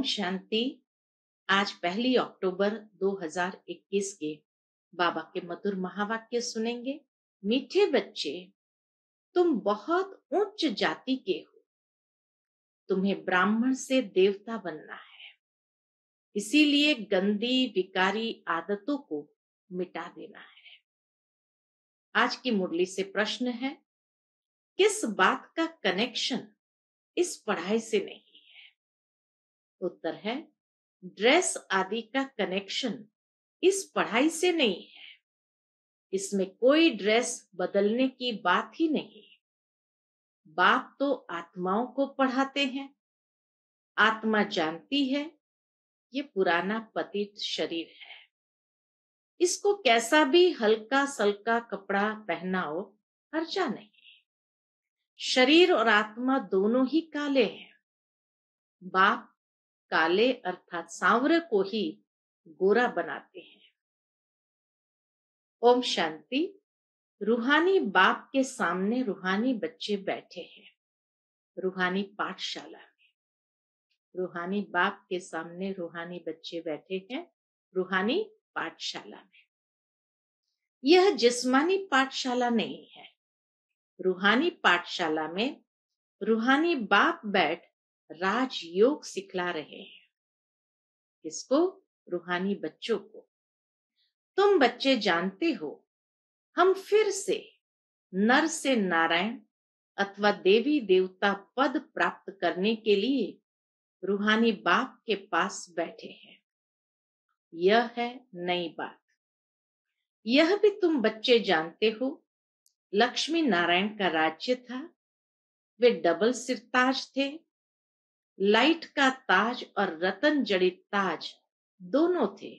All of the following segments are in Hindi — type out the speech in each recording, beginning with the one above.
शांति। आज 1 अक्टूबर 2021 के बाबा के मधुर महावाक्य सुनेंगे। मीठे बच्चे, तुम बहुत उच्च जाति के हो, तुम्हें ब्राह्मण से देवता बनना है। इसीलिए गंदी विकारी आदतों को मिटा देना है। आज की मुरली से प्रश्न है, किस बात का कनेक्शन इस पढ़ाई से नहीं है? उत्तर है, ड्रेस आदि का कनेक्शन इस पढ़ाई से नहीं है। इसमें कोई ड्रेस बदलने की बात ही नहीं। बाप तो आत्माओं को पढ़ाते हैं। आत्मा जानती है ये पुराना पतित शरीर है, इसको कैसा भी हल्का सल्का कपड़ा पहनाओ, हर्जा नहीं। शरीर और आत्मा दोनों ही काले हैं। बाप काले अर्थात सांवरे को ही गोरा बनाते हैं। ओम शांति। रूहानी बाप के सामने रूहानी बच्चे बैठे हैं। रूहानी पाठशाला में रूहानी बाप के सामने रूहानी बच्चे बैठे हैं। रूहानी पाठशाला में यह जिस्मानी पाठशाला नहीं है। रूहानी पाठशाला में रूहानी बाप बैठ राजयोग सिखला रहे हैं। किसको? रूहानी बच्चों को। तुम बच्चे जानते हो, हम फिर से नर से नारायण अथवा देवी देवता पद प्राप्त करने के लिए रूहानी बाप के पास बैठे हैं। यह है नई बात। यह भी तुम बच्चे जानते हो, लक्ष्मी नारायण का राज्य था। वे डबल सिर ताज थे। लाइट का ताज और रतन जड़ित ताज दोनों थे।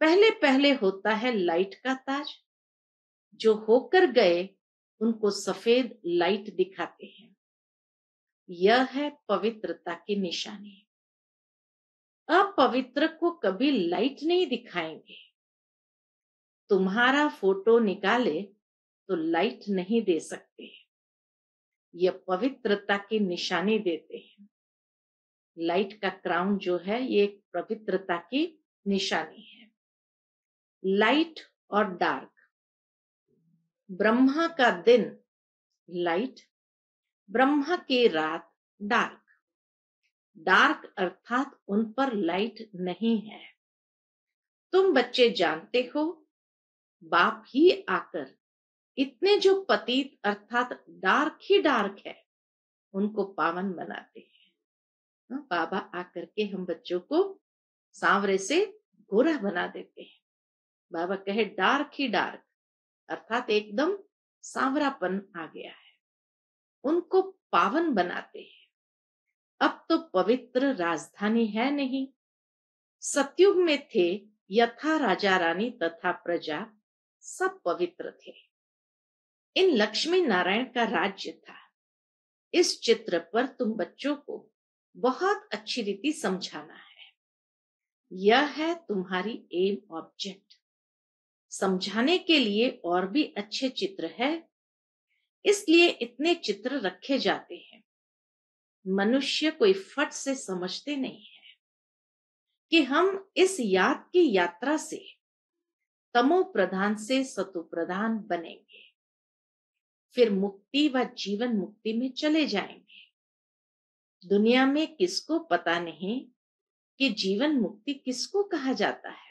पहले पहले होता है लाइट का ताज। जो होकर गए उनको सफेद लाइट दिखाते हैं। यह है पवित्रता की निशानी। अपवित्र को कभी लाइट नहीं दिखाएंगे। तुम्हारा फोटो निकाले तो लाइट नहीं दे सकते। यह पवित्रता की निशानी देते हैं। लाइट का क्राउन जो है ये एक पवित्रता की निशानी है। लाइट और डार्क। ब्रह्मा का दिन लाइट, ब्रह्मा की रात डार्क। डार्क अर्थात उन पर लाइट नहीं है। तुम बच्चे जानते हो, बाप ही आकर इतने जो पतित अर्थात डार्क ही डार्क है उनको पावन बनाते हैं। बाबा आकर के हम बच्चों को सांवरे से गोरा बना देते हैं। बाबा कहे डार्क ही डार्क अर्थात एकदम सांवरापन आ गया है, उनको पावन बनाते हैं। अब तो पवित्र राजधानी है नहीं। सतयुग में थे यथा राजा रानी तथा प्रजा, सब पवित्र थे। इन लक्ष्मी नारायण का राज्य था। इस चित्र पर तुम बच्चों को बहुत अच्छी रीति समझाना है। यह है तुम्हारी एम ऑब्जेक्ट। समझाने के लिए और भी अच्छे चित्र है, इसलिए इतने चित्र रखे जाते हैं। मनुष्य कोई फट से समझते नहीं है कि हम इस याद की यात्रा से तमो प्रधान से सतो प्रधान बनेंगे, फिर मुक्ति व जीवन मुक्ति में चले जाएंगे। दुनिया में किसको पता नहीं कि जीवन मुक्ति किसको कहा जाता है।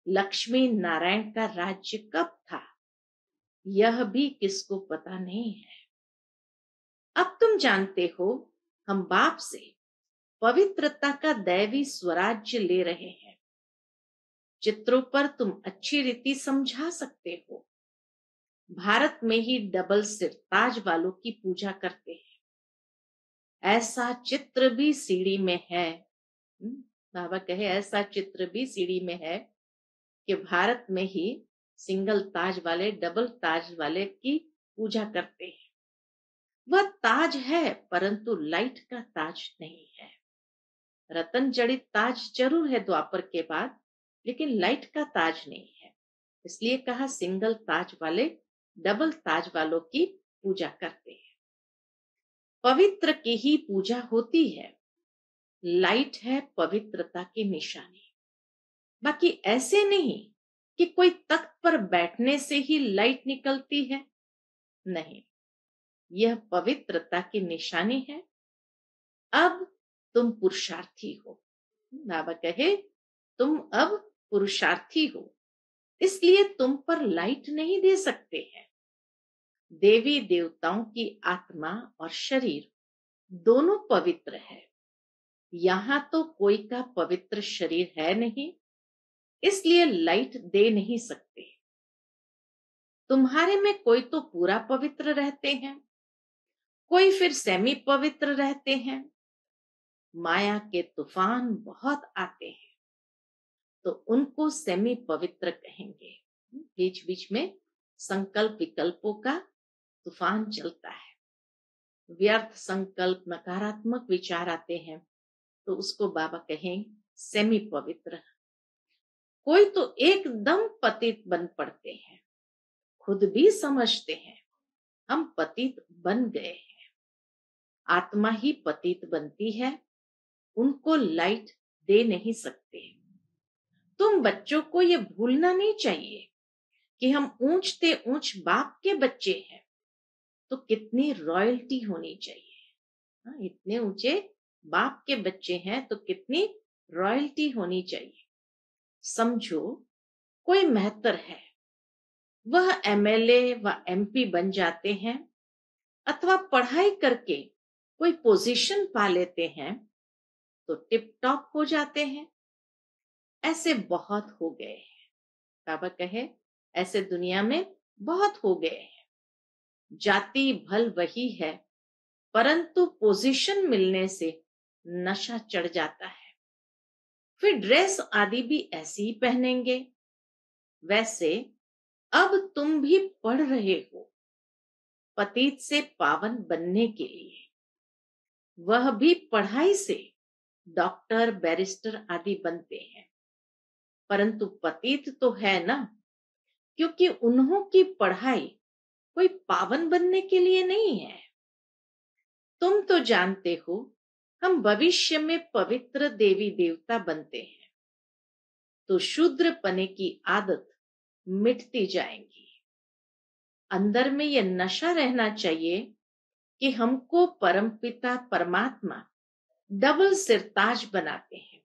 लक्ष्मी नारायण का राज्य कब था यह भी किसको पता नहीं है। अब तुम जानते हो, हम बाप से पवित्रता का दैवी स्वराज्य ले रहे हैं। चित्रों पर तुम अच्छी रीति समझा सकते हो। भारत में ही डबल सिर ताज वालों की पूजा करते हैं। ऐसा चित्र भी सीढ़ी में है। बाबा कहे ऐसा चित्र भी सीढ़ी में है कि भारत में ही सिंगल ताज वाले डबल ताज वाले की पूजा करते हैं। वह ताज है परंतु लाइट का ताज नहीं है। रतन जड़ित ताज जरूर है द्वापर के बाद, लेकिन लाइट का ताज नहीं है। इसलिए कहा सिंगल ताज वाले डबल ताज वालों की पूजा करते हैं। पवित्र की ही पूजा होती है। लाइट है पवित्रता की निशानी। बाकी ऐसे नहीं कि कोई तख्त पर बैठने से ही लाइट निकलती है, नहीं, यह पवित्रता की निशानी है। अब तुम पुरुषार्थी हो। बाबा कहे तुम अब पुरुषार्थी हो, इसलिए तुम पर लाइट नहीं दे सकते हैं। देवी देवताओं की आत्मा और शरीर दोनों पवित्र है। यहां तो कोई का पवित्र शरीर है नहीं, इसलिए लाइट दे नहीं सकते। तुम्हारे में कोई तो पूरा पवित्र रहते हैं, कोई फिर सेमी पवित्र रहते हैं। माया के तूफान बहुत आते हैं तो उनको सेमी पवित्र कहेंगे। बीच बीच में संकल्प विकल्पों का तूफान चलता है, व्यर्थ संकल्प नकारात्मक विचार आते हैं तो उसको बाबा कहें सेमी पवित्र। कोई तो एकदम पतित बन पड़ते हैं, खुद भी समझते हैं हम पतित बन गए हैं। आत्मा ही पतित बनती है, उनको लाइट दे नहीं सकते। तुम बच्चों को यह भूलना नहीं चाहिए कि हम ऊंचते ऊंच बाप के बच्चे हैं, तो कितनी रॉयल्टी होनी चाहिए। इतने ऊंचे बाप के बच्चे हैं तो कितनी रॉयल्टी होनी चाहिए। समझो कोई मेहतर है, वह एमएलए व एमपी बन जाते हैं अथवा पढ़ाई करके कोई पोजीशन पा लेते हैं तो टिप टॉप हो जाते हैं। ऐसे बहुत हो गए हैं। बाबा कहे ऐसे दुनिया में बहुत हो गए हैं। जाति भल वही है, परंतु पोजीशन मिलने से नशा चढ़ जाता है। फिर ड्रेस आदि भी ऐसी ही पहनेंगे। वैसे अब तुम भी पढ़ रहे हो पतित से पावन बनने के लिए। वह भी पढ़ाई से डॉक्टर बैरिस्टर आदि बनते हैं, परंतु पतित तो है ना, क्योंकि उन्हों की पढ़ाई कोई पावन बनने के लिए नहीं है। तुम तो जानते हो हम भविष्य में पवित्र देवी देवता बनते हैं तो शूद्र पने की आदत मिटती जाएंगी। अंदर में यह नशा रहना चाहिए कि हमको परमपिता परमात्मा डबल सिरताज बनाते हैं।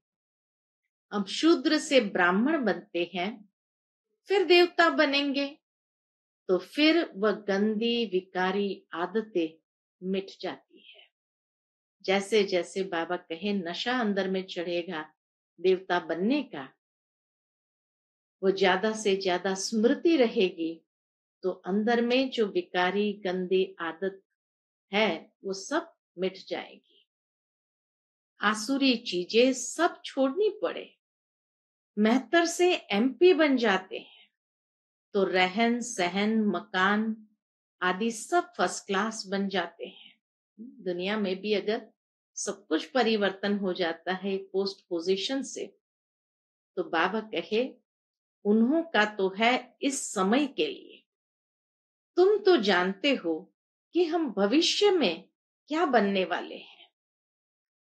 हम शूद्र से ब्राह्मण बनते हैं, फिर देवता बनेंगे तो फिर वह गंदी विकारी आदतें मिट जाती है। जैसे जैसे बाबा कहे नशा अंदर में चढ़ेगा देवता बनने का, वो ज्यादा से ज्यादा स्मृति रहेगी तो अंदर में जो विकारी गंदी आदत है वो सब मिट जाएगी। आसुरी चीजें सब छोड़नी पड़े। मेहतर से एमपी बन जाते हैं तो रहन सहन मकान आदि सब फर्स्ट क्लास बन जाते हैं। दुनिया में भी अगर सब कुछ परिवर्तन हो जाता है पोस्ट पोजीशन से, तो बाबा कहे उन्हों का तो है इस समय के लिए। तुम तो जानते हो कि हम भविष्य में क्या बनने वाले हैं।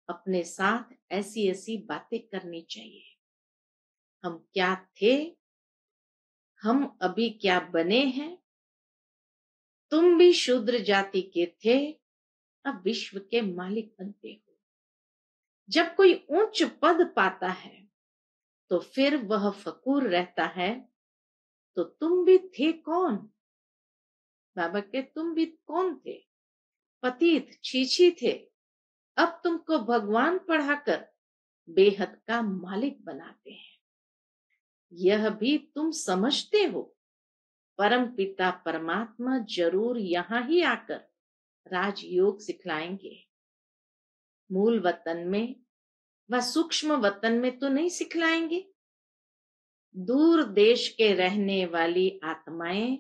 अपने साथ ऐसी ऐसी बातें करनी चाहिए। हम क्या थे, हम अभी क्या बने हैं। तुम भी शूद्र जाति के थे, अब विश्व के मालिक बनते हो। जब कोई उच्च पद पाता है तो फिर वह फकूर रहता है, तो तुम भी थे कौन। बाबा के तुम भी कौन थे, पतित छीछी थे। अब तुमको भगवान पढ़ाकर बेहद का मालिक बनाते हैं। यह भी तुम समझते हो परम पिता परमात्मा जरूर यहां ही आकर राजयोग सिखलाएंगे। मूल वतन में व सूक्ष्म वतन में तो नहीं सिखलाएंगे। दूर देश के रहने वाली आत्माएं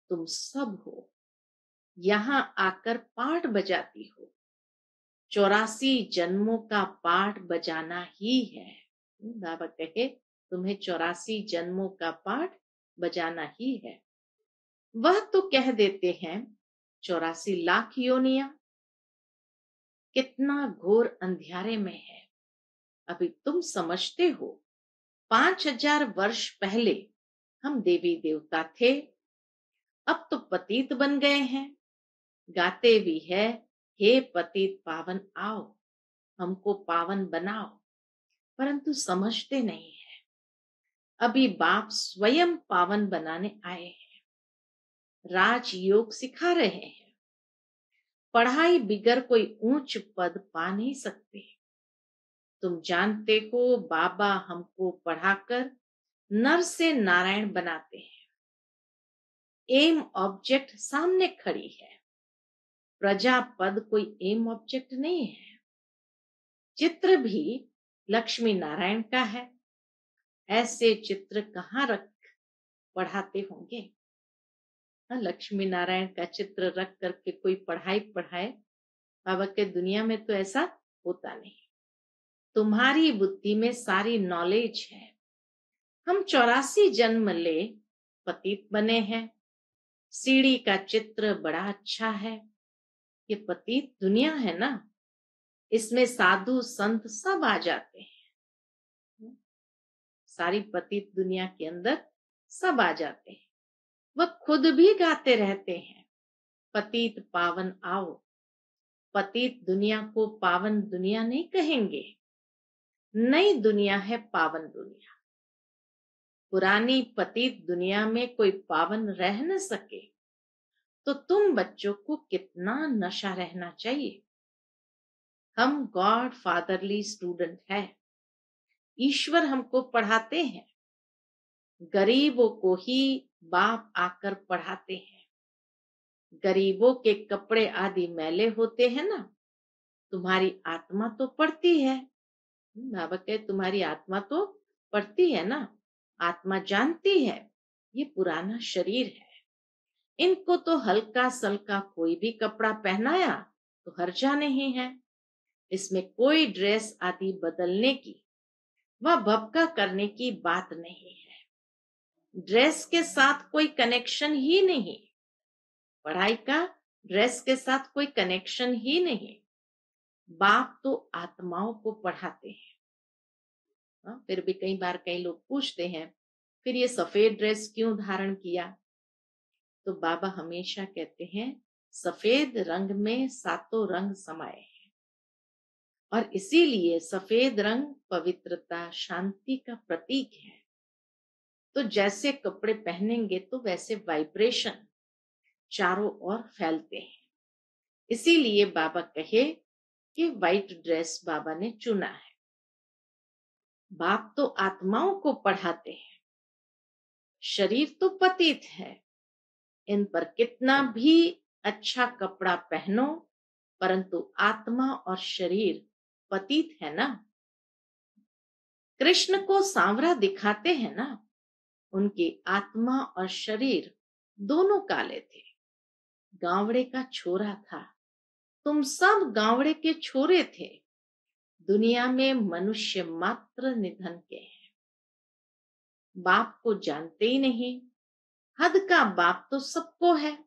तुम सब हो, यहां आकर पाठ बजाती हो। 84 जन्मों का पाठ बजाना ही है। बाबा कहे तुम्हें 84 जन्मों का पाठ बजाना ही है। वह तो कह देते हैं 84 लाख योनिया, कितना घोर अंधियारे में है। अभी तुम समझते हो, 5000 वर्ष पहले हम देवी देवता थे, अब तो पतित बन गए हैं। गाते भी है, हे पतित पावन आओ, हमको पावन बनाओ, परंतु समझते नहीं है। अभी बाप स्वयं पावन बनाने आए हैं, राजयोग सिखा रहे हैं। पढ़ाई बिगर कोई ऊंच पद पा नहीं सकते। तुम जानते हो, बाबा हमको पढ़ाकर नर से नारायण बनाते हैं। एम ऑब्जेक्ट सामने खड़ी है, प्रजा पद कोई एम ऑब्जेक्ट नहीं है। चित्र भी लक्ष्मी नारायण का है, ऐसे चित्र कहाँ रख पढ़ाते होंगे। लक्ष्मी नारायण का चित्र रख करके कोई पढ़ाई पढ़ाए, बाबा के दुनिया में तो ऐसा होता नहीं। तुम्हारी बुद्धि में सारी नॉलेज है। हम 84 जन्म ले पतित बने हैं। सीढ़ी का चित्र बड़ा अच्छा है। ये पतित दुनिया है ना, इसमें साधु संत सब आ जाते हैं। सारी पतित दुनिया के अंदर सब आ जाते हैं। वह खुद भी गाते रहते हैं, पतित पावन आओ। पतित दुनिया को पावन दुनिया नहीं कहेंगे, नई दुनिया है पावन दुनिया। पुरानी पतित दुनिया में कोई पावन रह न सके, तो तुम बच्चों को कितना नशा रहना चाहिए। हम गॉड फादरली स्टूडेंट है, ईश्वर हमको पढ़ाते हैं। गरीबों को ही बाप आकर पढ़ाते हैं। गरीबों के कपड़े आदि मैले होते हैं ना, तुम्हारी आत्मा तो पढ़ती है। बाबा कहे तुम्हारी आत्मा तो पढ़ती है ना, आत्मा जानती है ये पुराना शरीर है। इनको तो हल्का सल्का कोई भी कपड़ा पहनाया तो हर्जा नहीं है। इसमें कोई ड्रेस आदि बदलने की व भपका करने की बात नहीं है। ड्रेस के साथ कोई कनेक्शन ही नहीं, पढ़ाई का ड्रेस के साथ कोई कनेक्शन ही नहीं। बाप तो आत्माओं को पढ़ाते हैं। फिर भी कई बार कई लोग पूछते हैं, फिर ये सफेद ड्रेस क्यों धारण किया। तो बाबा हमेशा कहते हैं, सफेद रंग में सातों रंग समाये हैं, और इसीलिए सफेद रंग पवित्रता शांति का प्रतीक है। तो जैसे कपड़े पहनेंगे तो वैसे वाइब्रेशन चारों ओर फैलते हैं। इसीलिए बाबा कहे कि व्हाइट ड्रेस बाबा ने चुना है। बाप तो आत्माओं को पढ़ाते हैं। शरीर तो पतित है, इन पर कितना भी अच्छा कपड़ा पहनो, परंतु आत्मा और शरीर पतित है ना। कृष्ण को सांवरा दिखाते हैं ना, उनकी आत्मा और शरीर दोनों काले थे। गावड़े का छोरा था, तुम सब गावड़े के छोरे थे। दुनिया में मनुष्य मात्र निधन के हैं। बाप को जानते ही नहीं। हद का बाप तो सबको है,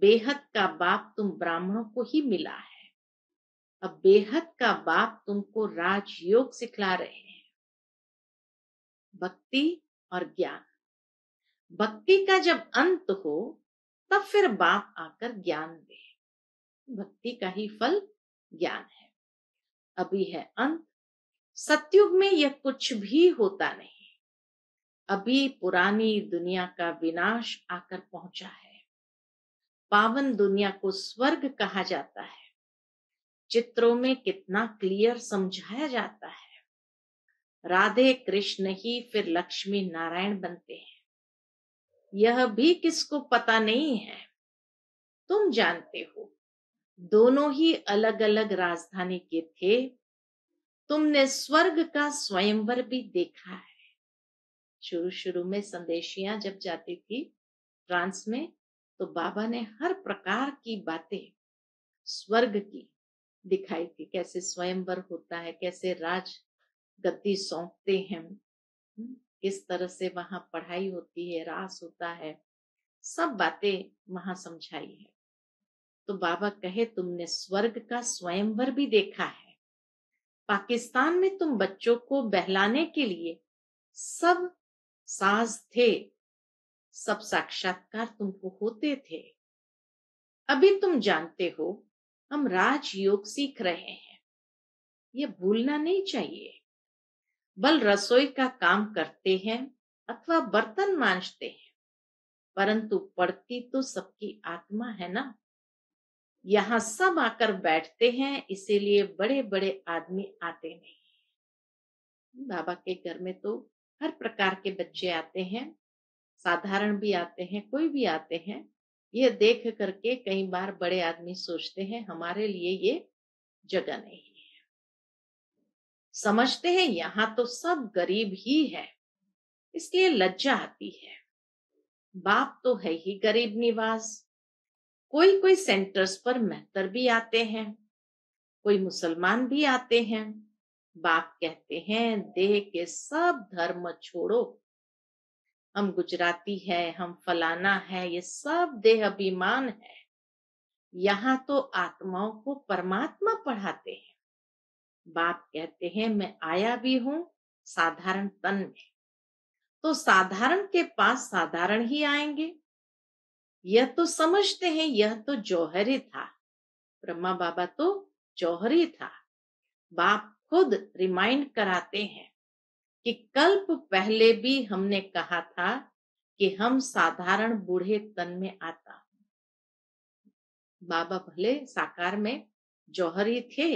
बेहद का बाप तुम ब्राह्मणों को ही मिला है। अब बेहद का बाप तुमको राजयोग सिखला रहे हैं, भक्ति और ज्ञान। भक्ति का जब अंत हो तब फिर बाप आकर ज्ञान दे। भक्ति का ही फल ज्ञान है। अभी है अंत। सतयुग में यह कुछ भी होता नहीं। अभी पुरानी दुनिया का विनाश आकर पहुंचा है। पावन दुनिया को स्वर्ग कहा जाता है। चित्रों में कितना क्लियर समझाया जाता है। राधे कृष्ण ही फिर लक्ष्मी नारायण बनते हैं, यह भी किसको पता नहीं है। तुम जानते हो, दोनों ही अलग अलग राजधानी के थे। तुमने स्वर्ग का स्वयंवर भी देखा है। शुरू शुरू में संदेशियां जब जाती थी फ्रांस में, तो बाबा ने हर प्रकार की बातें स्वर्ग की दिखाई थी। कैसे स्वयंवर होता है, कैसे राज गद्दी सौंपते हैं, किस तरह से वहां पढ़ाई होती है, रास होता है, सब बातें वहां समझाई है। तो बाबा कहे तुमने स्वर्ग का स्वयंवर भी देखा है। पाकिस्तान में तुम बच्चों को बहलाने के लिए सब साज थे, सब साक्षात्कार तुमको होते थे। अभी तुम जानते हो हम राजयोग सीख रहे हैं, ये भूलना नहीं चाहिए। बल रसोई का काम करते हैं अथवा बर्तन मांजते हैं, परंतु पढ़ती तो सबकी आत्मा है ना। यहाँ सब आकर बैठते हैं, इसीलिए बड़े बड़े आदमी आते नहीं। बाबा के घर में तो हर प्रकार के बच्चे आते हैं, साधारण भी आते हैं, कोई भी आते हैं। ये देख करके कई बार बड़े आदमी सोचते हैं हमारे लिए ये जगह नहीं है। समझते हैं यहाँ तो सब गरीब ही है, इसलिए लज्जा आती है। बाप तो है ही गरीब निवास। कोई कोई सेंटर्स पर मेहतर भी आते हैं, कोई मुसलमान भी आते हैं। बाप कहते हैं देह के सब धर्म छोड़ो, हम गुजराती है, हम फलाना है, ये सब देह अभिमान है। यहाँ तो आत्माओं को परमात्मा पढ़ाते हैं। बाप कहते हैं मैं आया भी हूं साधारण तन में, तो साधारण के पास साधारण ही आएंगे। यह तो समझते हैं यह तो जौहरी था, ब्रह्मा बाबा तो जौहरी था। बाप खुद रिमाइंड कराते हैं कि कल्प पहले भी हमने कहा था कि हम साधारण बूढ़े तन में आता हूं। बाबा भले साकार में जौहरी थे,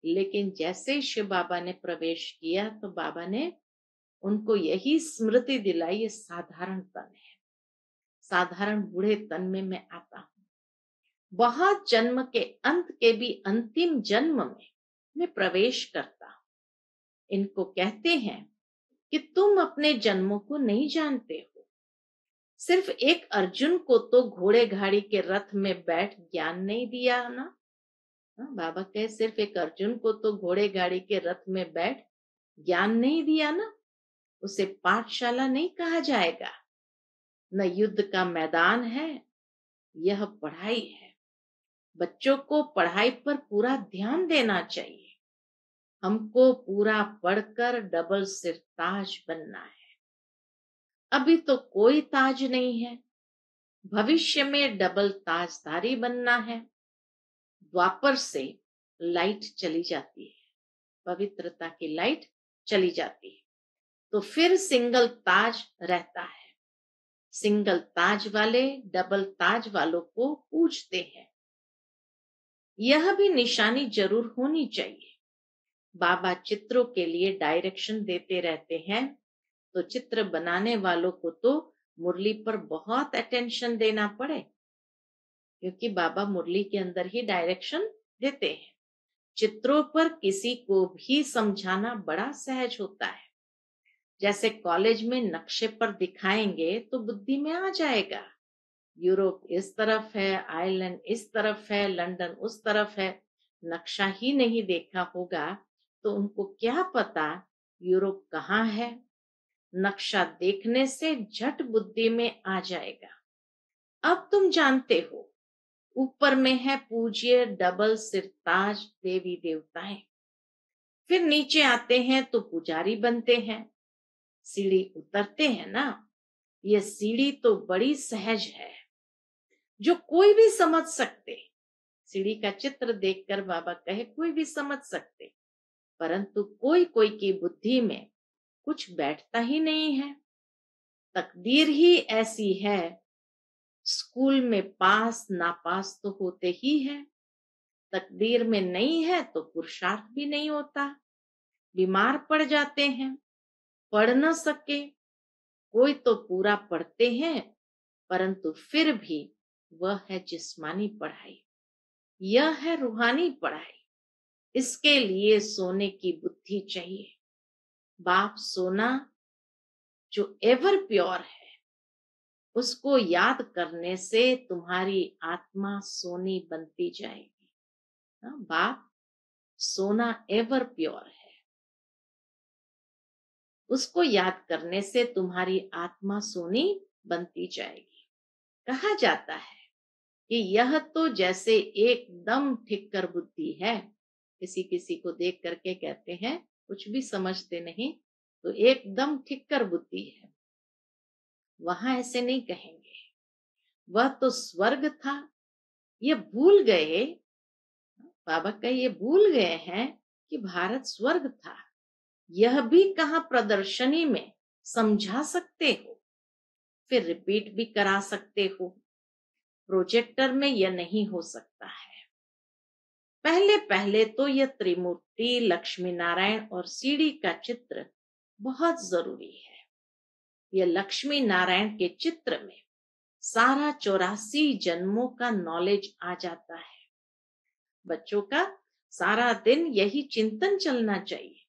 लेकिन जैसे शिव बाबा ने प्रवेश किया तो बाबा ने उनको यही स्मृति दिलाई, ये साधारण तन है, साधारण बूढ़े तन में मैं आता हूं। बहुत जन्म के अंत के भी अंतिम जन्म में मैं प्रवेश करता हूं। इनको कहते हैं कि तुम अपने जन्मों को नहीं जानते हो। सिर्फ एक अर्जुन को तो घोड़े गाड़ी के रथ में बैठ ज्ञान नहीं दिया ना। बाबा कहे सिर्फ एक अर्जुन को तो घोड़े गाड़ी के रथ में बैठ ज्ञान नहीं दिया ना, उसे पाठशाला नहीं कहा जाएगा। न युद्ध का मैदान है, यह पढ़ाई है। बच्चों को पढ़ाई पर पूरा ध्यान देना चाहिए। हमको पूरा पढ़कर डबल सिर ताज बनना है। अभी तो कोई ताज नहीं है, भविष्य में डबल ताजधारी बनना है। द्वापर से लाइट चली जाती है, पवित्रता की लाइट चली जाती है, तो फिर सिंगल ताज रहता है। सिंगल ताज वाले डबल ताज वालों को पूछते हैं। यह भी निशानी जरूर होनी चाहिए। बाबा चित्रों के लिए डायरेक्शन देते रहते हैं, तो चित्र बनाने वालों को तो मुरली पर बहुत अटेंशन देना पड़े, क्योंकि बाबा मुरली के अंदर ही डायरेक्शन देते हैं। चित्रों पर किसी को भी समझाना बड़ा सहज होता है। जैसे कॉलेज में नक्शे पर दिखाएंगे तो बुद्धि में आ जाएगा, यूरोप इस तरफ है, आयरलैंड इस तरफ है, लंदन उस तरफ है। नक्शा ही नहीं देखा होगा तो उनको क्या पता यूरोप कहाँ है। नक्शा देखने से झट बुद्धि में आ जाएगा। अब तुम जानते हो ऊपर में है पूज्य डबल सिरताज देवी देवताएं, फिर नीचे आते हैं तो पुजारी बनते हैं। सीढ़ी उतरते हैं ना, ये सीढ़ी तो बड़ी सहज है, जो कोई भी समझ सकते। सीढ़ी का चित्र देखकर बाबा कहे कोई भी समझ सकते, परंतु कोई कोई की बुद्धि में कुछ बैठता ही नहीं है। तकदीर ही ऐसी है, स्कूल में पास नापास तो होते ही है। तकदीर में नहीं है तो पुरुषार्थ भी नहीं होता। बीमार पड़ जाते हैं, पढ़ न सके। कोई तो पूरा पढ़ते हैं, परंतु फिर भी वह है जिस्मानी पढ़ाई, यह है रूहानी पढ़ाई। इसके लिए सोने की बुद्धि चाहिए। बाप सोना जो एवर प्योर है, उसको याद करने से तुम्हारी आत्मा सोनी बनती जाएगी। बाप सोना एवर प्योर है, उसको याद करने से तुम्हारी आत्मा सोनी बनती जाएगी। कहा जाता है कि यह तो जैसे एकदम ठिक्कर बुद्धि है, किसी किसी को देख करके कहते हैं कुछ भी समझते नहीं, तो एकदम ठिक्कर बुद्धि है। वहां ऐसे नहीं कहेंगे, वह तो स्वर्ग था, ये भूल गए। बाबा का ये भूल गए हैं कि भारत स्वर्ग था। यह भी कहाँ प्रदर्शनी में समझा सकते हो, फिर रिपीट भी करा सकते हो। प्रोजेक्टर में यह नहीं हो सकता है। पहले पहले तो यह त्रिमूर्ति, लक्ष्मी नारायण और सीढ़ी का चित्र बहुत जरूरी है। यह लक्ष्मी नारायण के चित्र में सारा 84 जन्मों का नॉलेज आ जाता है। बच्चों का सारा दिन यही चिंतन चलना चाहिए।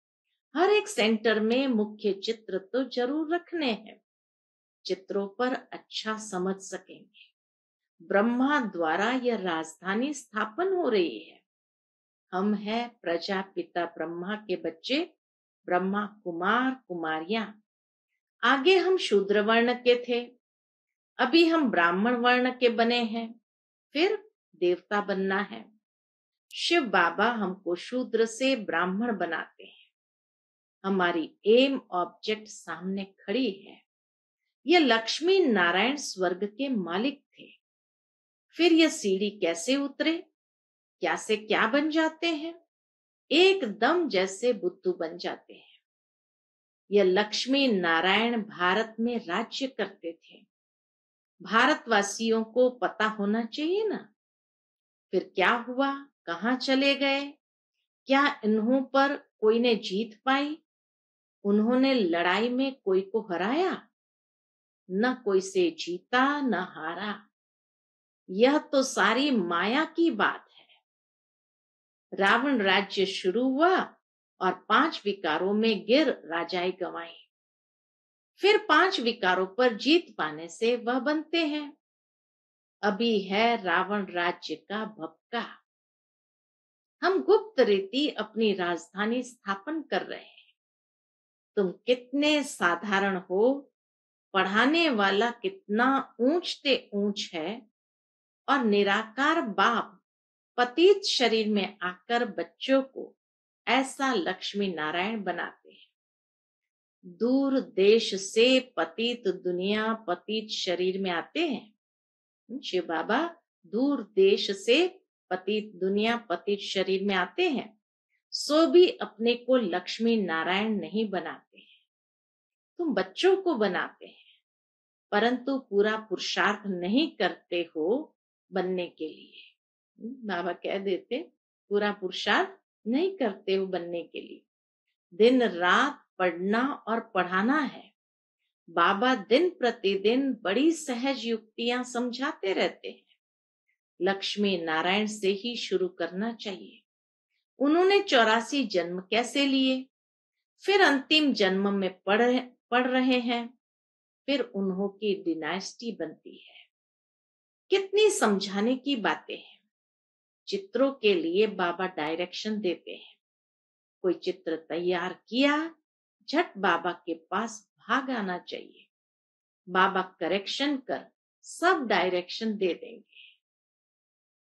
हर एक सेंटर में मुख्य चित्र तो जरूर रखने हैं, चित्रों पर अच्छा समझ सकेंगे। ब्रह्मा द्वारा यह राजधानी स्थापन हो रही है। हम हैं प्रजापिता ब्रह्मा के बच्चे, ब्रह्मा कुमार कुमारियां। आगे हम शूद्र वर्ण के थे, अभी हम ब्राह्मण वर्ण के बने हैं, फिर देवता बनना है। शिव बाबा हमको शूद्र से ब्राह्मण बनाते हैं। हमारी एम ऑब्जेक्ट सामने खड़ी है। यह लक्ष्मी नारायण स्वर्ग के मालिक थे। फिर यह सीढ़ी कैसे उतरे, क्या से क्या बन जाते हैं, एकदम जैसे बुद्धू बन जाते हैं। यह लक्ष्मी नारायण भारत में राज्य करते थे। भारतवासियों को पता होना चाहिए ना। फिर क्या हुआ, कहाँ चले गए, क्या इन्हों पर कोई ने जीत पाई? उन्होंने लड़ाई में कोई को हराया, न कोई से जीता न हारा। यह तो सारी माया की बात है। रावण राज्य शुरू हुआ और 5 विकारों में गिर राजाई गंवाई। फिर 5 विकारों पर जीत पाने से वह बनते हैं। अभी है रावण राज्य का भपका। हम गुप्त रीति अपनी राजधानी स्थापन कर रहे हैं। तुम कितने साधारण हो, पढ़ाने वाला कितना ऊंचते ऊंच है, और निराकार बाप पतित शरीर में आकर बच्चों को ऐसा लक्ष्मी नारायण बनाते हैं। दूर देश से पतित दुनिया पतित शरीर में आते हैं। शिव बाबा दूर देश से पतित दुनिया पतित शरीर में आते हैं, सो भी अपने को लक्ष्मी नारायण नहीं बनाते हैं। तुम बच्चों को बनाते हैं, परंतु पूरा पुरुषार्थ नहीं करते हो बनने के लिए। बाबा कह देते पूरा पुरुषार्थ नहीं करते हो बनने के लिए। दिन रात पढ़ना और पढ़ाना है। बाबा दिन प्रतिदिन बड़ी सहज युक्तियां समझाते रहते हैं। लक्ष्मी नारायण से ही शुरू करना चाहिए। उन्होंने 84 जन्म कैसे लिए, फिर अंतिम जन्म में पढ़ रहे हैं, फिर उन्हों की डिनास्टी बनती है। कितनी समझाने की बातें हैं। चित्रों के लिए बाबा डायरेक्शन देते हैं। कोई चित्र तैयार किया, झट बाबा के पास भाग आना चाहिए। बाबा करेक्शन कर सब डायरेक्शन दे देंगे।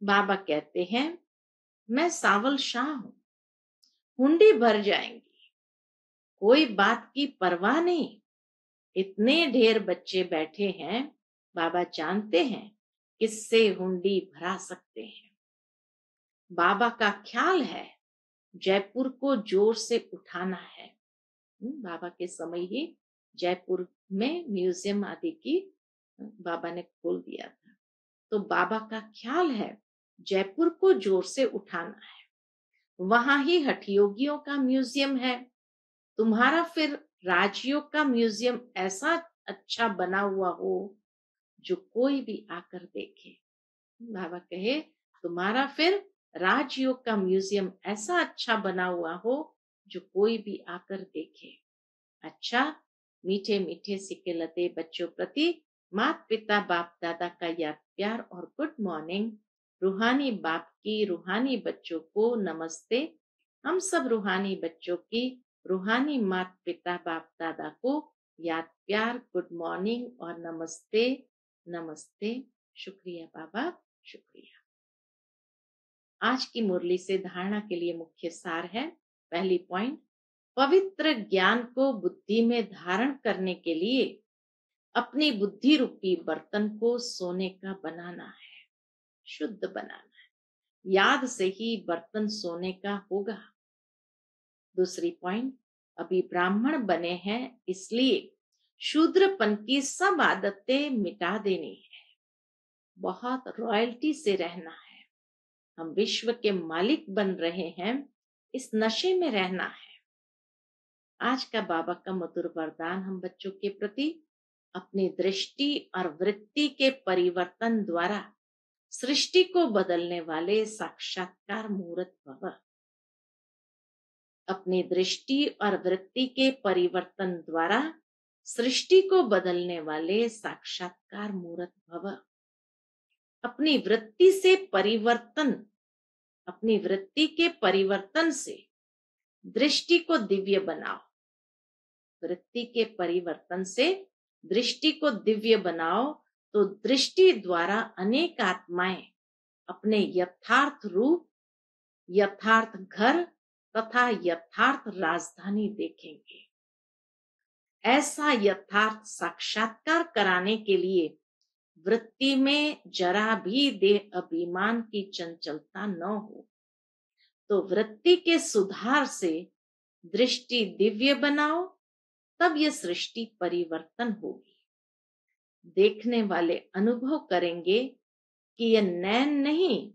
बाबा कहते हैं मैं सावल शाह हूं, हुंडी भर जाएंगी, कोई बात की परवाह नहीं। इतने ढेर बच्चे बैठे हैं, बाबा जानते हैं किससे हुंडी भरा सकते हैं। बाबा का ख्याल है जयपुर को जोर से उठाना है। बाबा के समय ही जयपुर में म्यूजियम आदि की बाबा ने खोल दिया था। तो बाबा का ख्याल है जयपुर को जोर से उठाना है। वहां ही हठयोगियों का म्यूजियम है। तुम्हारा फिर राजयोग का म्यूजियम ऐसा अच्छा बना हुआ हो जो कोई भी आकर देखे। बाबा कहे तुम्हारा फिर राजयोग का म्यूजियम ऐसा अच्छा बना हुआ हो जो कोई भी आकर देखे। अच्छा, मीठे मीठे सिक्के लते बच्चों प्रति माता पिता बाप दादा का याद प्यार और गुड मॉर्निंग। रूहानी बाप की रूहानी बच्चों को नमस्ते। हम सब रूहानी बच्चों की रूहानी माता पिता बाप दादा को याद प्यार गुड मॉर्निंग और नमस्ते। नमस्ते। शुक्रिया बाबा, शुक्रिया। आज की मुरली से धारणा के लिए मुख्य सार है। पहली पॉइंट, पवित्र ज्ञान को बुद्धि में धारण करने के लिए अपनी बुद्धि रूपी बर्तन को सोने का बनाना है, शुद्ध बनाना है। याद से ही बर्तन सोने का होगा। दूसरी पॉइंट, अभी ब्राह्मण बने हैं इसलिए शूद्रपन की सब आदतें मिटा देनी है। बहुत रॉयल्टी से रहना है। हम विश्व के मालिक बन रहे हैं, इस नशे में रहना है। आज का बाबा का मधुर वरदान हम बच्चों के प्रति, अपनी दृष्टि और वृत्ति के परिवर्तन द्वारा सृष्टि को बदलने वाले साक्षात्कार मूर्त भव। अपनी दृष्टि और वृत्ति के परिवर्तन द्वारा सृष्टि को बदलने वाले साक्षात्कार मूर्त भव। अपनी वृत्ति से परिवर्तन, अपनी वृत्ति के परिवर्तन से दृष्टि को दिव्य बनाओ। वृत्ति के परिवर्तन से दृष्टि को दिव्य बनाओ तो दृष्टि द्वारा अनेक आत्माएं अपने यथार्थ रूप, यथार्थ घर तथा यथार्थ राजधानी देखेंगे। ऐसा यथार्थ साक्षात्कार कराने के लिए वृत्ति में जरा भी देह अभिमान की चंचलता न हो, तो वृत्ति के सुधार से दृष्टि दिव्य बनाओ, तब यह सृष्टि परिवर्तन होगी। देखने वाले अनुभव करेंगे कि यह नैन नहीं,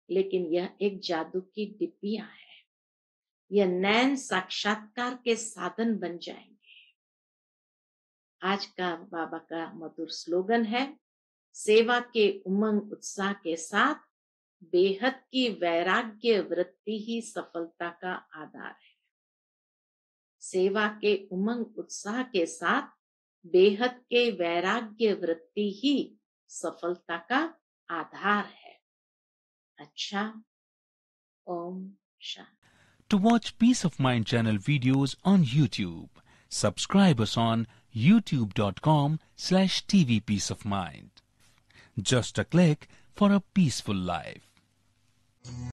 लेकिन यह एक जादू की डिब्बियां है। यह नैन साक्षात्कार के साधन बन जाएंगे। आज का बाबा का मधुर स्लोगन है, सेवा के उमंग उत्साह के साथ बेहद की वैराग्य वृत्ति ही सफलता का आधार है। सेवा के उमंग उत्साह के साथ बेहद के वैराग्य वृत्ति ही सफलता का आधार है। अच्छा, Om Shanti. To watch Peace of Mind channel videos on YouTube, subscribe us on youtube.com/TV Peace of Mind. Just a click for a peaceful life.